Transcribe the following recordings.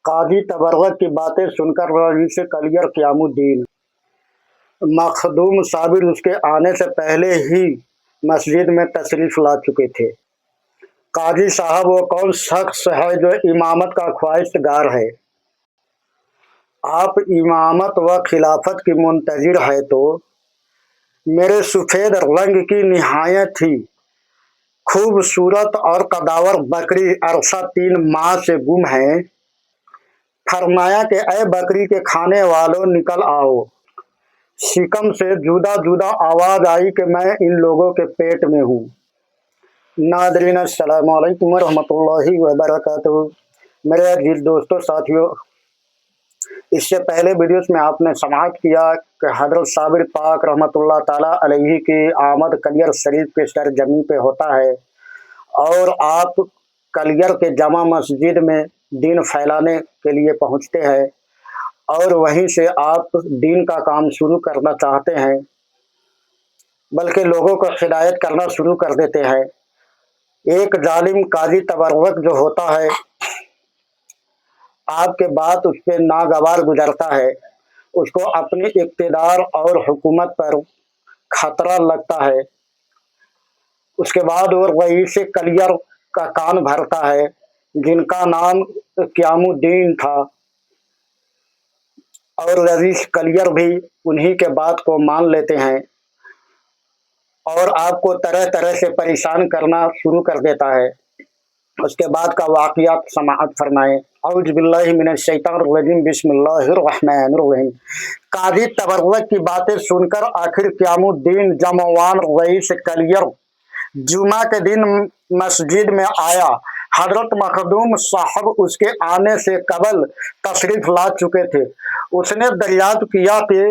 काजी तबर्रक की बातें सुनकर रईस कलियर क़यामुद्दीन मखदूम साबिर उसके आने से पहले ही मस्जिद में तशरीफ़ ला चुके थे। काजी साहब वो कौन शख्स है जो इमामत का ख्वाहिशगार है। आप इमामत व खिलाफत की मुंतज़िर है तो मेरे सफ़ेद रंग की निहायत ही खूबसूरत और कदावर बकरी अरसा 3 माह से गुम है। फरमाया कि ए बकरी के खाने वालों निकल आओ। शिकम से जुदा जुदा आवाज़ आई कि मैं इन लोगों के पेट में हूँ। नादरीन अस्सलामु अलैकुम रहमतुल्लाहि व बरकातुहू। मेरे अजीज दोस्तों साथियों, इससे पहले वीडियोस में आपने समाअत किया कि हज़रत साबिर पाक रहमतुल्लाह ताला अलैहि की आमद कलियर शरीफ के सरजमी पे होता है और आप कलियर के जमा मस्जिद में दीन फैलाने के लिए पहुंचते हैं और वहीं से आप दीन का काम शुरू करना चाहते हैं, बल्कि लोगों को हिदायत करना शुरू कर देते हैं। एक जालिम काजी तबर्रक जो होता है, आपके बाद उस पर नागवार गुजरता है, उसको अपनी इक़्तिदार और हुकूमत पर खतरा लगता है। उसके बाद वो रईस कलियर का कान भरता है, जिनका नाम क़यामुद्दीन था, और रईस कलियर भी उन्हीं के बात को मान लेते हैं और आपको तरह तरह से परेशान करना शुरू कर देता है। उसके बाद का वाक़ियात समाअत फरमाएं। औज़ु बिल्लाहि मिनश शैतानिर रजीम, बिस्मिल्लाहिर रहमानिर रहीम। काजी तबर्रक की बातें सुनकर आखिर क़यामुद्दीन जमवान रईस कलियर जुमा के दिन मस्जिद में आया। हजरत मखदूम साहब उसके आने से कबल तशरीफ ला चुके थे। उसने दरियाफ्त किया कि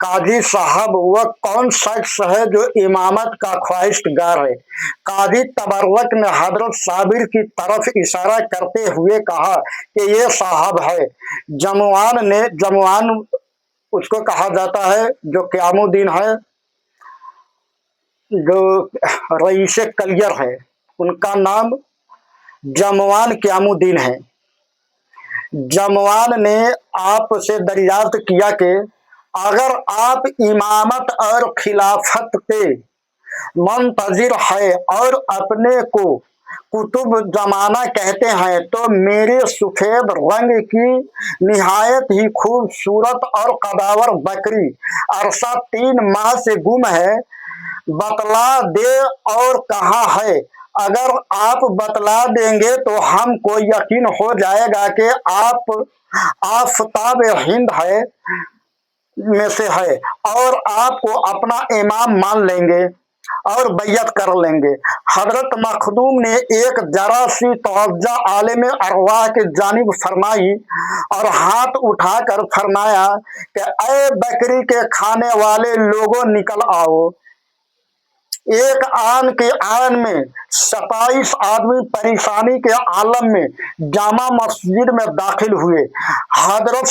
काजी साहब वह कौन शख्स है जो इमामत का ख्वाहिशगार है। काजी तबर्रक ने हजरत साबिर की तरफ इशारा करते हुए कहा कि ये साहब है। जमवान उसको कहा जाता है जो क़यामुद्दीन है, जो रईस कलियर है, उनका नाम जमवान क़यामुद्दीन है। जमवान ने आपसे दरियाफ्त किया कि अगर आप इमामत और खिलाफत के मुंतज़िर है और अपने को कुतुब जमाना कहते हैं तो मेरे सफ़ेद रंग की निहायत ही खूबसूरत और कदावर बकरी अरसा 3 माह से गुम है, बतला दे और कहाँ है। अगर आप बतला देंगे तो हमको यकीन हो जाएगा कि आप आफताब हिंद है में से है और आपको अपना इमाम मान लेंगे और बैयत कर लेंगे। हजरत मखदूम ने एक जरा सी तवज्जो आलिम अरवाह की जानिब फरमाई और हाथ उठाकर फरमाया कि ए बकरी के खाने वाले लोगों निकल आओ। एक आन के आन में 27 आदमी परेशानी के आलम में जामा मस्जिद में दाखिल हुए। हजरत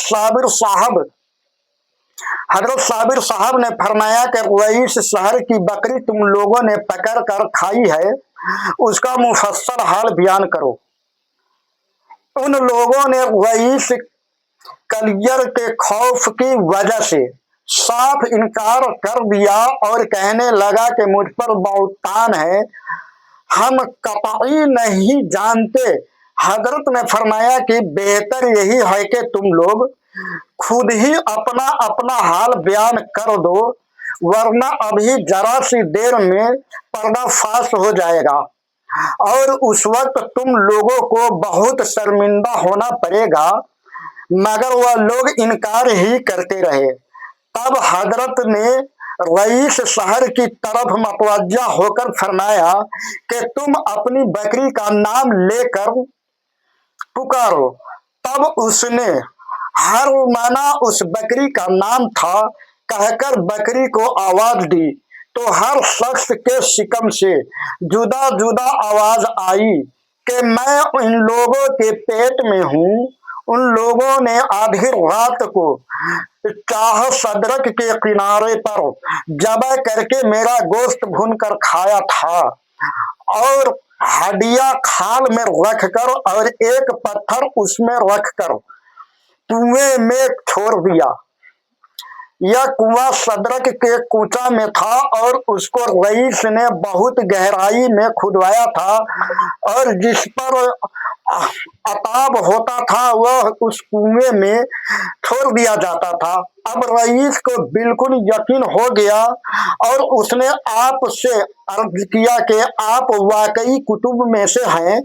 साबिर साहब ने फरमाया कि रईस शहर की बकरी तुम लोगों ने पकड़ कर खाई है, उसका मुफस्सल हाल बयान करो। उन लोगों ने रईस कलियर के खौफ की वजह से साफ इनकार कर दिया और कहने लगा कि मुझ पर बहुतान है, हम कतई नहीं जानते। हजरत ने फरमाया कि बेहतर यही है कि तुम लोग खुद ही अपना अपना हाल बयान कर दो, वरना अभी जरा सी देर में पर्दाफाश हो जाएगा और उस वक्त तुम लोगों को बहुत शर्मिंदा होना पड़ेगा। मगर वह लोग इनकार ही करते रहे। तब हजरत ने रईस शहर की तरफ मतवज्जा होकर फरमाया कि तुम अपनी बकरी का नाम लेकर पुकारो। तब उसने हर माना उस बकरी का नाम था कहकर बकरी को आवाज दी तो हर शख्स के शिकम से जुदा जुदा आवाज आई कि मैं इन लोगों के पेट में हूँ। उन लोगों ने आधी रात को चाह सदरक के किनारे पर जबा करके मेरा गोश्त भून कर खाया था और हड्डियां खाल में रखकर और एक पत्थर उसमें रखकर कुएं में छोड़ दिया। यह कुआं सदरक के कूचा में था और उसको रईस ने बहुत गहराई में खुदवाया था और जिस पर अताब होता था वह उस कुएं में छोड़ दिया जाता था। अब रईस को बिल्कुल यकीन हो गया और उसने आप से अर्ज किया कि आप वाकई कुतुब में से हैं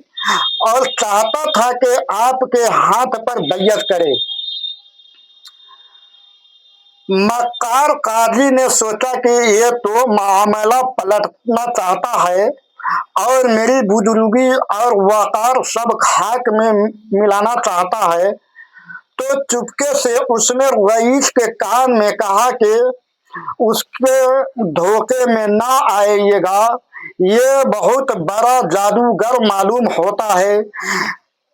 और चाहता था कि आपके हाथ पर बैयत करे। मक्कार काजी ने सोचा कि ये तो मामला पलटना चाहता है और मेरी बुजुर्गी और वकार सब खाक में मिलाना चाहता है, तो चुपके से उसने रईस के कान में कहा कि उसके धोखे में ना आइएगा, ये बहुत बड़ा जादूगर मालूम होता है।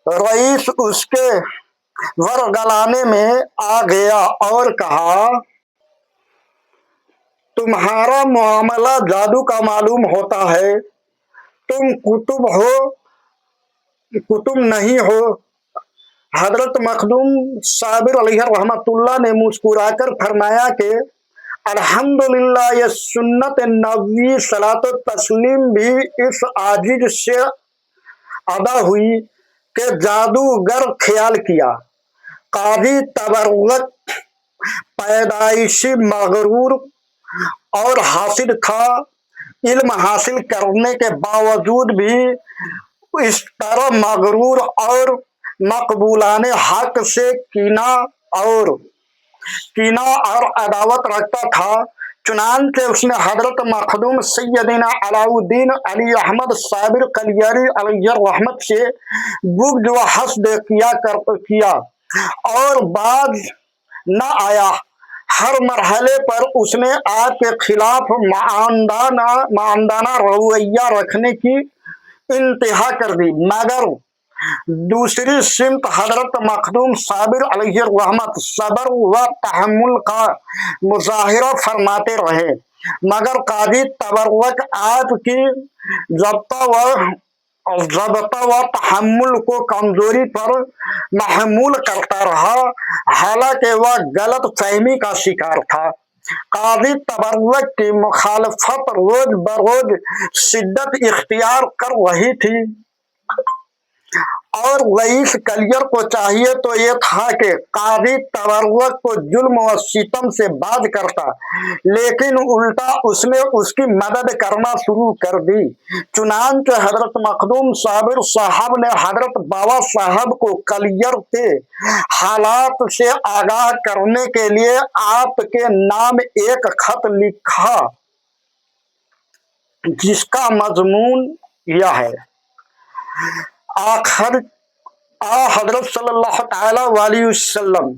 रईस उसके वरगलाने में आ गया और कहा, तुम्हारा मामला जादू का मालूम होता है, तुम कुतुब नहीं हो। हजरत मखदूम साबिर अलैहि रहमतुल्लाह ने मुस्कुराकर फरमाया कि अल्हम्दुलिल्लाह, ये सुन्नत नबी सलात तस्लीम भी इस आजिज से अदा हुई कि जादूगर ख्याल किया। काजी तबर्रुक पैदाइशी मगरूर और हासिल था। इल्म हासिल करने के बावजूद भी इस तरह मगरूर और मकबूलाने हक से और अदावत रखता था। चुनांचे उसने हजरत मखदूम सैयदना अलाउद्दीन अली अहमद साबिर कलियारी अलैहि रहमत से बुग़्ज़ व हस्द किया और बाज न आया। हर मरहले पर उसने आपके खिलाफ मानदाना रवैया रखने की इंतहा कर दी, मगर दूसरी सिमत हजरत मखदूम साबिर अलैहि रहमत सबर व तहम्मुल का मुजाहिरा फरमाते रहे, मगर काजी तबर्रुक आपकी ज़ब्ता व तहम्मुल को कमजोरी पर महमूल करता रहा, हालांकि वह गलत फहमी का शिकार था। काजी तबर्रुक की मुखालफत रोज बरोज शिद्दत इख्तियार कर रही थी और रईस कलियर को चाहिए तो ये था कि काजी तबर्रुक को जुल्म व सितम से बाज करता, लेकिन उल्टा उसने उसकी मदद करना शुरू कर दी। चुनांचे हजरत मखदूम साबिर साहब ने हजरत बाबा साहब को कलियर के हालात से आगाह करने के लिए आपके नाम एक खत लिखा, जिसका मजमून यह है। हजरत सल्लल्लाहु अलैहि वसल्लम